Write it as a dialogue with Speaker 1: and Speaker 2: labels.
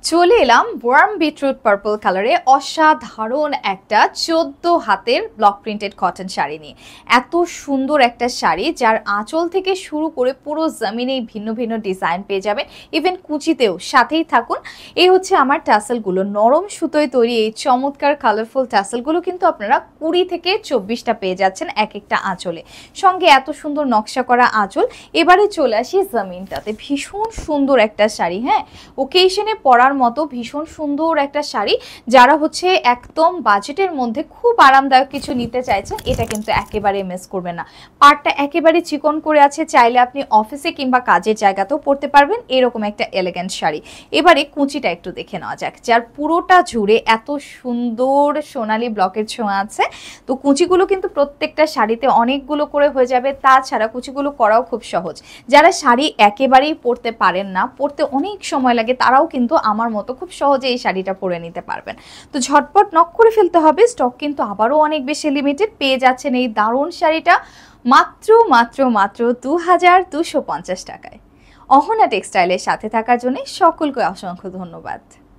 Speaker 1: চলে এলাম worm beetroot purple কালারে অসাধারণ একটা 14 হাতের ব্লক প্রিন্টেড কটন শাড়ি নিয়ে। এত সুন্দর একটা শাড়ি যার আঁচল থেকে শুরু করে পুরো জমিনে ভিন্ন ভিন্ন ডিজাইন পেয়ে যাবেন, ইভেন কুচিতেও। সাথেই থাকুন। এই হচ্ছে আমার টাসেলগুলো, নরম সুতোয় তৈরি এই চমৎকার কালারফুল টাসেলগুলো কিন্তু আপনারা 20 থেকে 24টা পেয়ে যাচ্ছেন এক একটা আঁচলে, সঙ্গে এত সুন্দর নকশা করা আঁচল। এবারে চলে আসি জমিনটাতে, ভীষণ সুন্দর একটা শাড়ি। হ্যাঁ, ওকেশনে পরার মতো ভীষণ সুন্দর একটা শাড়ি। যারা হচ্ছে একদম বাজেটের মধ্যে খুব আরামদায়ক কিছু নিতে চাইছেন, এটা কিন্তু একেবারে মিস করবেন না। পাড়টা একেবারে চিকন করে আছে, চাইলে আপনি অফিসে কিংবা কাজের জায়গাতেও পরতে পারবেন এরকম একটা এলিগেন্ট শাড়ি। এবারে কুচিটা একটু দেখে নেওয়া যাক, যার পুরোটা জুড়ে এত সুন্দর সোনালী ব্লকের ছোঁয়া আছে। তো কুচিগুলো কিন্তু প্রত্যেকটা শাড়িতে অনেকগুলো করে হয়ে যাবে, তাছাড়া কুচিগুলো করাও খুব সহজ। যারা শাড়ি একেবারেই পরতে পারেন না, পরতে অনেক সময় লাগে, তারাও কিন্তু আমার মতো খুব সহজে এই শাড়িটা পরে নিতে পারবেন। তো ঝটপট নক করে ফেলতে হবে, স্টক কিন্তু আবারও অনেক বেশি লিমিটেড। পেয়ে যাচ্ছেন এই দারুণ শাড়িটা মাত্র মাত্র মাত্র 2250 টাকায়। অহনা টেক্সটাইলের সাথে থাকার জন্য সকলকে অসংখ্য ধন্যবাদ।